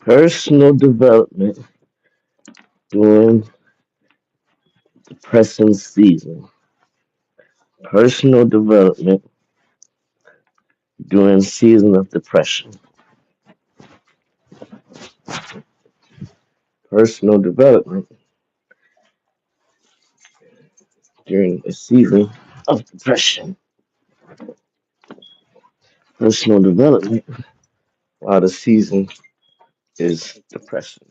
Personal development during depressing season. Personal development during season of depression. Personal development during a season of depression. Personal development while the season is depression.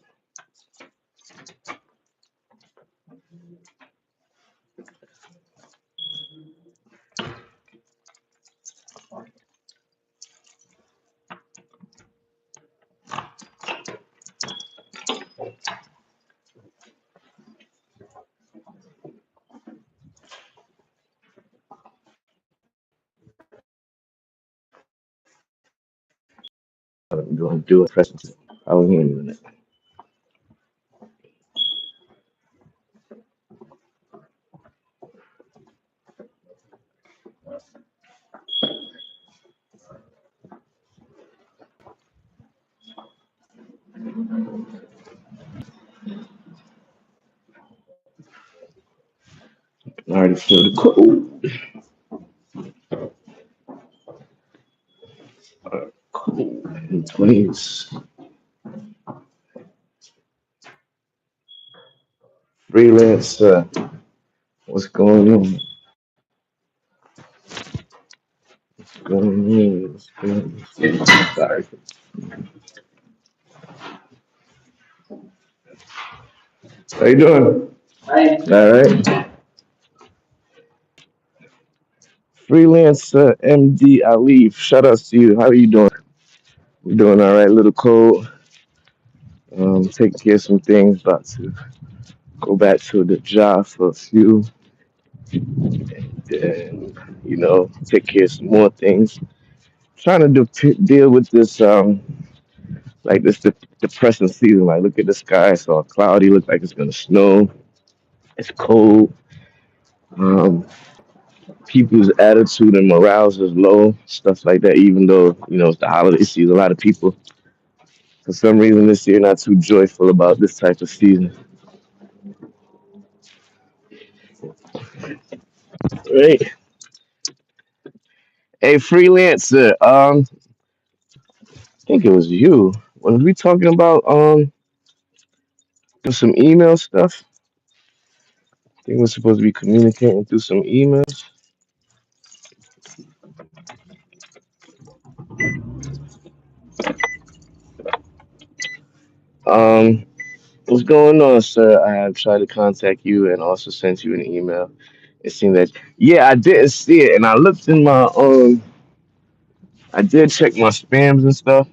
I'm doing depressing. How are we handling it? I already feel the cold. Cold in place. Freelance. What's going on? Going on? What's going on? Sorry. How you doing? All right. Freelance MD Ali. Shout outs to you. How are you doing? I'm doing all right. A little cold. Taking care of some things. About to go back to the job for a few. And, take care of some more things. Trying to deal with this, like this depressing season. Like, look at the sky. It's all cloudy. Looks like it's gonna snow. It's cold. Um, People's attitude and morale is low. Stuff like that. Even though it's the holiday season, a lot of people, for some reason, this year not too joyful about this type of season. Right. Hey, freelancer. I think it was you. When we talking about some email stuff, I think we're supposed to be communicating through some emails. Um, what's going on, sir? I have tried to contact you and also sent you an email. It seemed that yeah, I didn't see it, and I looked in my I did check my spams and stuff,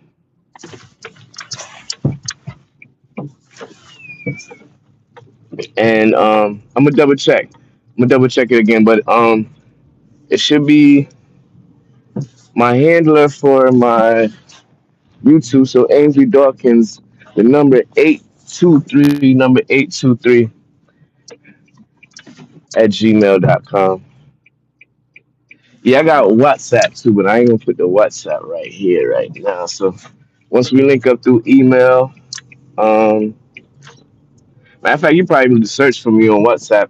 and I'm gonna double check. I'm gonna double check it again, but it should be my handler for my YouTube. So Ainsley Dawkins, the number 823, number 823 at gmail.com. Yeah, I got WhatsApp too, but I ain't gonna put the WhatsApp right here right now. So once we link up through email, um, matter of fact, you probably need to search for me on WhatsApp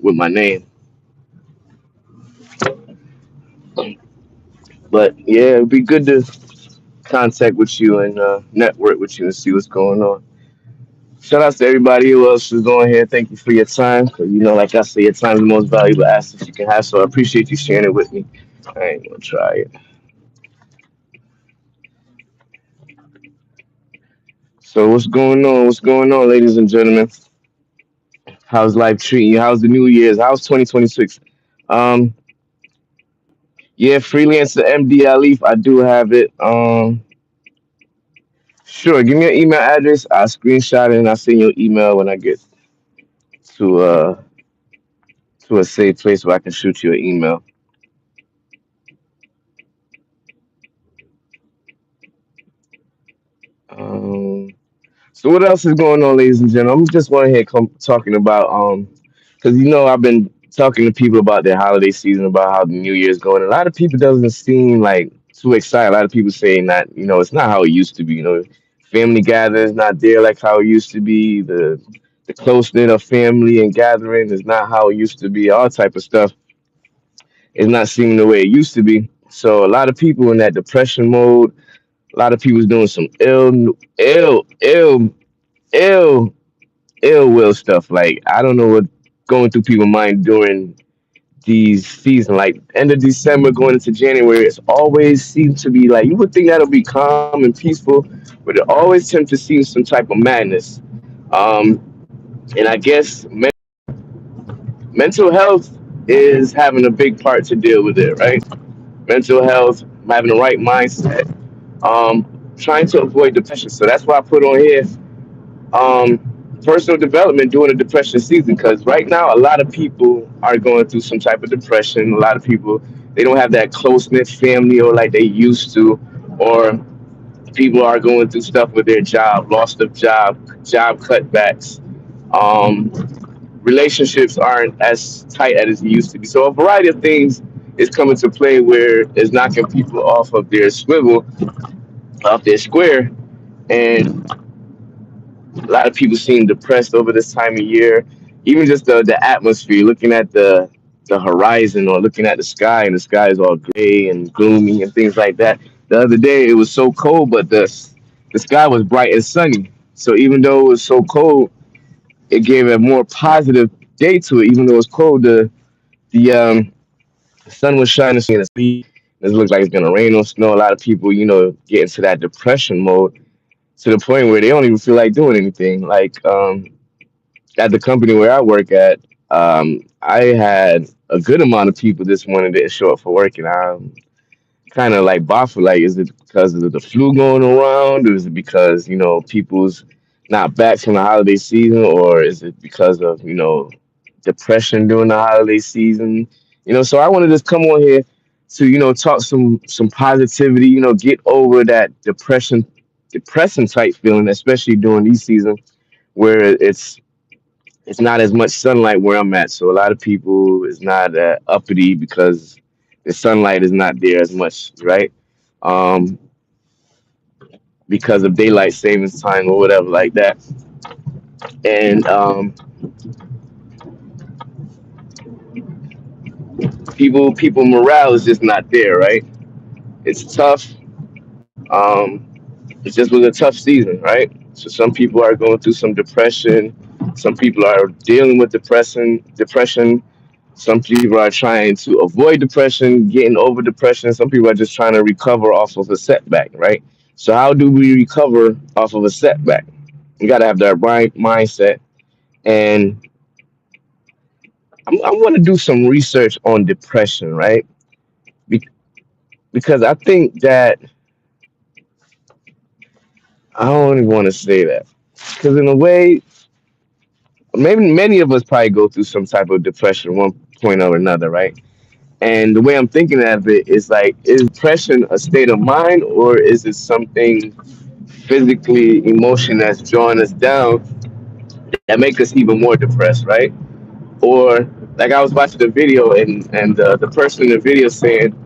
with my name. But yeah, it'd be good to contact with you and network with you and see what's going on. Shout out to everybody who else is going here. Thank you for your time. 'Cause, like I say, your time is the most valuable asset you can have. So I appreciate you sharing it with me. I ain't gonna try it. So what's going on? What's going on, ladies and gentlemen? How's life treating you? How's the New Year's? How's 2026? Um, yeah, freelancer MD Leaf. I do have it. Sure. Give me your email address. I'll screenshot it and I'll send you an email when I get to uh to a safe place where I can shoot you an email. Um, so what else is going on, ladies and gentlemen? I'm just want to hear talking about because I've been talking to people about their holiday season, about how the New Year's going. A lot of people doesn't seem like too excited. A lot of people saying that it's not how it used to be. Family gatherings not there like how it used to be. The close knit of family and gathering is not how it used to be. All type of stuff is not seeming the way it used to be. So a lot of people in that depression mode. A lot of people's doing some ill, ill will stuff. Like I don't know what going through people's mind during these seasons. Like end of December going into January, it's always seems to be like you would think that'll be calm and peaceful, but it always tends to seem some type of madness. Um, and I guess mental health is having a big part to deal with it, right? Mental health, having the right mindset, trying to avoid depression. So that's why I put on here personal development during the depression season because right now a lot of people are going through some type of depression. A lot of people they don't have that close knit family or like they used to, or people are going through stuff with their job, loss of job cutbacks. Um, Relationships aren't as tight as it used to be. So a variety of things is coming to play where it's knocking people off of their swivel, off their square, and a lot of people seem depressed over this time of year. Even just the atmosphere, looking at the horizon or looking at the sky, and the sky is all gray and gloomy and things like that. The other day it was so cold, but the sky was bright and sunny. So even though it was so cold, it gave a more positive day to it. Even though it was cold, the sun was shining, so you can see it looked like it's gonna rain or snow. A lot of people, get into that depression mode to the point where they don't even feel like doing anything. Like at the company where I work at, I had a good amount of people this morning that didn't show up for work, and I'm kind of like baffled. Like, is it because of the flu going around, or is it because people's not back from the holiday season, or is it because of depression during the holiday season? So I want to just come on here to talk some positivity. Get over that depressing type feeling, especially during these seasons where it's not as much sunlight where I'm at. So a lot of people is not uppity because the sunlight is not there as much, right? Um, because of daylight savings time or whatever like that. And people morale is just not there, right? It's tough. It just was a tough season, right? So some people are going through some depression. Some people are dealing with depression. Some people are trying to avoid depression, getting over depression. Some people are just trying to recover off of a setback, right? So how do we recover off of a setback? You got to have that right mindset. And I want to do some research on depression, right? Be- because I think that I don't even want to say that. Because in a way, maybe many of us probably go through some type of depression at one point or another, right? And the way I'm thinking of it is like, is depression a state of mind or is it something physically, emotion that's drawing us down that make us even more depressed, right? Or like I was watching the video and the person in the video saying,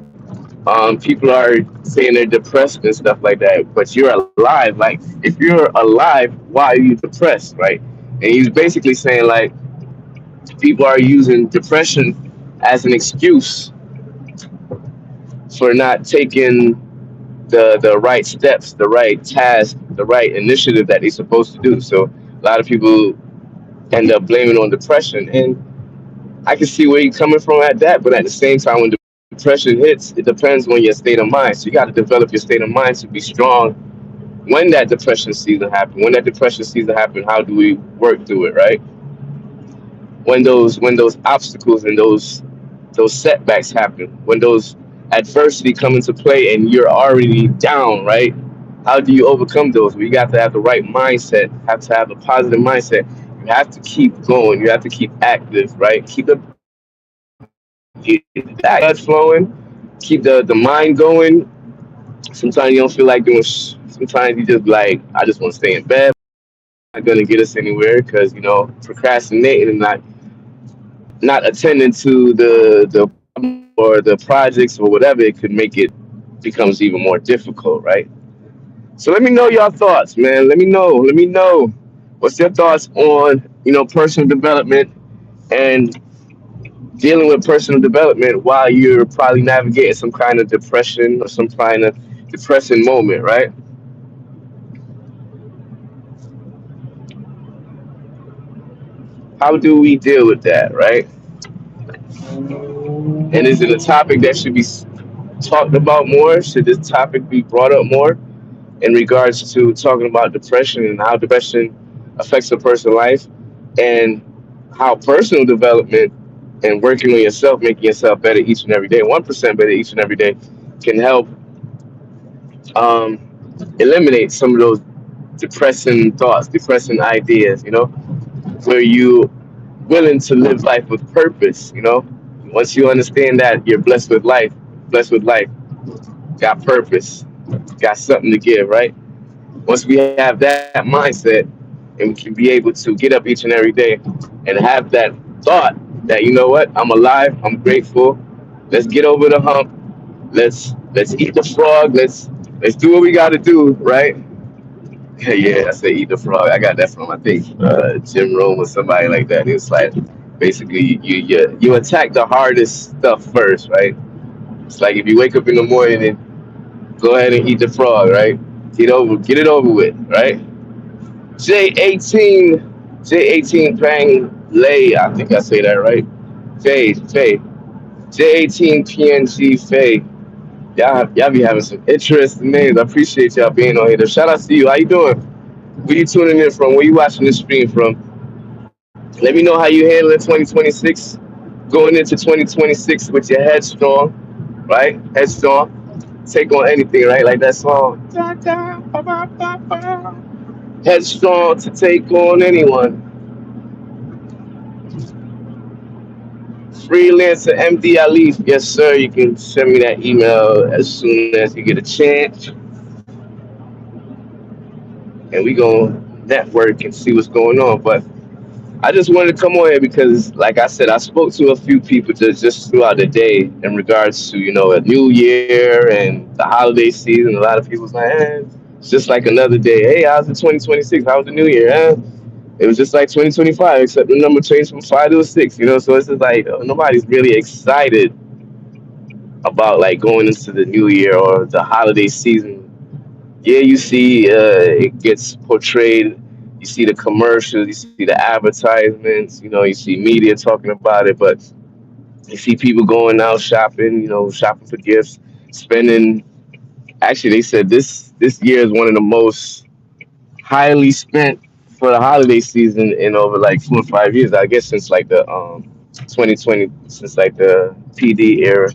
people are saying they're depressed and stuff like that, but you're alive. Like if you're alive, why are you depressed, right? And he's basically saying like people are using depression as an excuse for not taking the right steps, the right task, the right initiative that they're supposed to do. So a lot of people end up blaming on depression, and I can see where you're coming from at that. But at the same time, when depression hits, it depends on your state of mind. So you got to develop your state of mind to be strong when that depression season happens. When that depression season happens, how do we work through it, right? When those obstacles and those setbacks happen, when those adversity come into play and you're already down, right? How do you overcome those? We got to have the right mindset, have to have a positive mindset. You have to keep going. You have to keep active, right? Keep the blood flowing, keep the mind going. Sometimes you don't feel like doing. Sometimes you just like, I just want to stay in bed. Not gonna get us anywhere because procrastinating and not attending to the or the projects or whatever, it could make it becomes even more difficult, right? So let me know your thoughts, man. Let me know. Let me know what's your thoughts on personal development and dealing with personal development while you're probably navigating some kind of depression or some kind of depressing moment, right? How do we deal with that, right? And is it a topic that should be talked about more? Should this topic be brought up more in regards to talking about depression and how depression affects a person's life and how personal development and working on yourself, making yourself better each and every day, 1% better each and every day, can help um, eliminate some of those depressing thoughts, depressing ideas, where you willing to live life with purpose, Once you understand that you're blessed with life, got purpose, got something to give, right? Once we have that mindset and we can be able to get up each and every day and have that thought that I'm alive, I'm grateful. Let's get over the hump. Let's eat the frog. Let's do what we got to do, right? Yeah, I say eat the frog. I got that from I think Jim Rome or somebody like that. It's like basically you attack the hardest stuff first, right? It's like if you wake up in the morning and go ahead and eat the frog, right? Get it over with, right? J18 Pang Lay, I think I say that right. Faye. J18 PNG Faye. Y'all be having some interesting names. I appreciate y'all being on here. Shout out to you. How you doing? Where you tuning in from? Where you watching this stream from? Let me know how you handling 2026. Going into 2026 with your head strong, right? Headstrong. Take on anything, right? Like that song. Headstrong to take on anyone. Freelancer MD Ali. Yes, sir. You can send me that email as soon as you get a chance, and we gonna network and see what's going on. But I just wanted to come on here because, like I said, I spoke to a few people just throughout the day in regards to a new year and the holiday season. A lot of people's like, it's just like another day. Hey, how's the 2026? How was the new year? It was just like 2025, except the number changed from five to a six. So it's just like nobody's really excited about like going into the new year or the holiday season. Yeah, you see, it gets portrayed. You see the commercials, you see the advertisements. You see media talking about it, but you see people going out shopping. Shopping for gifts, spending. Actually, they said this year is one of the most highly spent for the holiday season in over like 4 or 5 years. I guess since like the 2020, since like the PD era,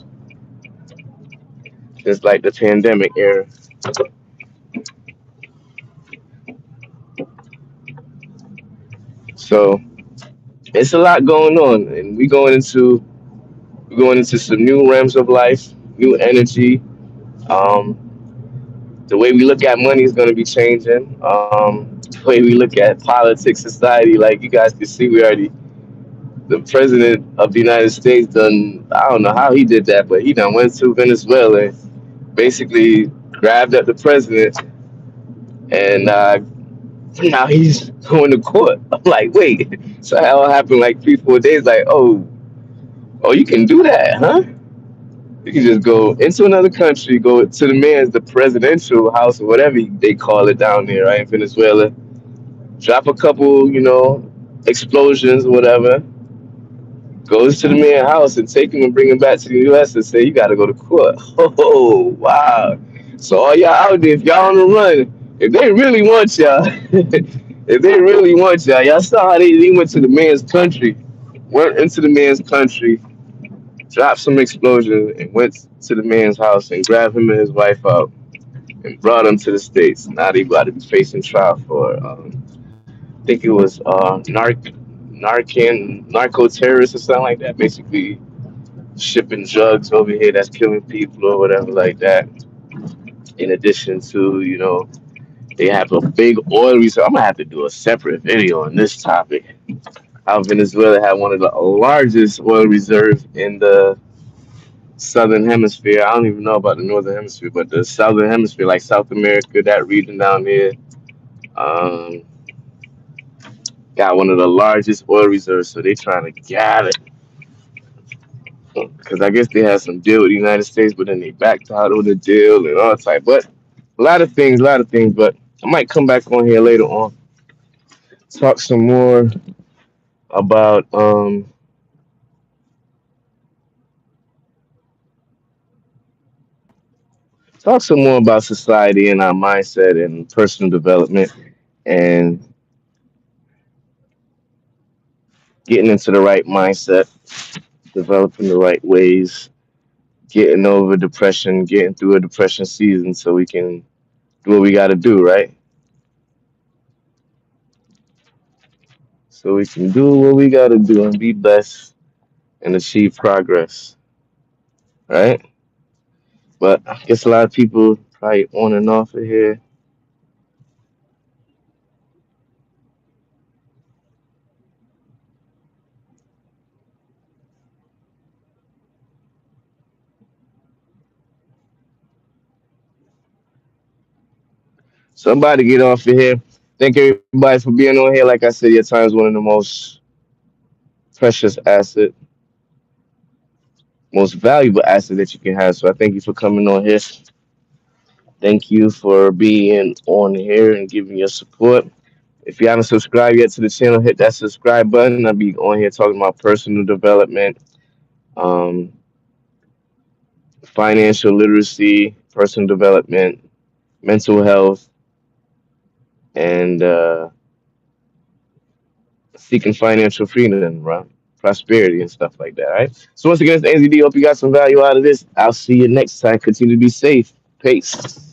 since like the pandemic era. So it's a lot going on, and we're going into some new realms of life, new energy. Um, the way we look at money is going to be changing. The way we look at politics, society, like you guys can see, the president of the United States done. I don't know how he did that, but he done went to Venezuela, and basically grabbed at the president, and now he's going to court. I'm like, wait, so how it happened like 3 4 days? Like, oh, you can do that, huh? You can just go into another country, go to the presidential house or whatever they call it down there, right, in Venezuela. Drop a couple, explosions or whatever. Goes to the man's house and take him and bring him back to the U.S. and say you got to go to court. Oh wow! So all y'all out there, if y'all on the run, if they really want y'all, if they really want y'all saw how they went to the man's country, went into the man's country, dropped some explosions, and went to the man's house and grabbed him and his wife out and brought them to the states. Now they about to be facing trial for, I think it was narco terrorists or something like that. Basically, shipping drugs over here that's killing people or whatever like that. In addition to, they have a big oil reserve. I'm gonna have to do a separate video on this topic. How Venezuela had one of the largest oil reserves in southern hemisphere. I don't even know about the northern hemisphere, but the southern hemisphere, like South America, that region down there, um, got one of the largest oil reserves. So they trying to get it because I guess they had some deal with the United States, but then they backed out of the deal and all type. But a lot of things, a lot of things. But I might come back on here later on, talk some more about talk some more about society and our mindset and personal development and getting into the right mindset, developing the right ways, getting over depression, getting through a depression season so we can do what we got to do, right? So we can do what we got to do and be blessed and achieve progress, right? But I guess a lot of people probably on and off of here. Somebody get off of here. Thank everybody for being on here. Like I said, your time is one of the most precious asset, most valuable asset that you can have. So I thank you for coming on here. Thank you for being on here and giving your support. If you haven't subscribed yet to the channel, hit that subscribe button. I'll be on here talking about personal development, um, financial literacy, personal development, mental health, and seeking financial freedom, right? Prosperity and stuff like that. All right. So once again, it's AZD. Hope you got some value out of this. I'll see you next time. Continue to be safe. Peace.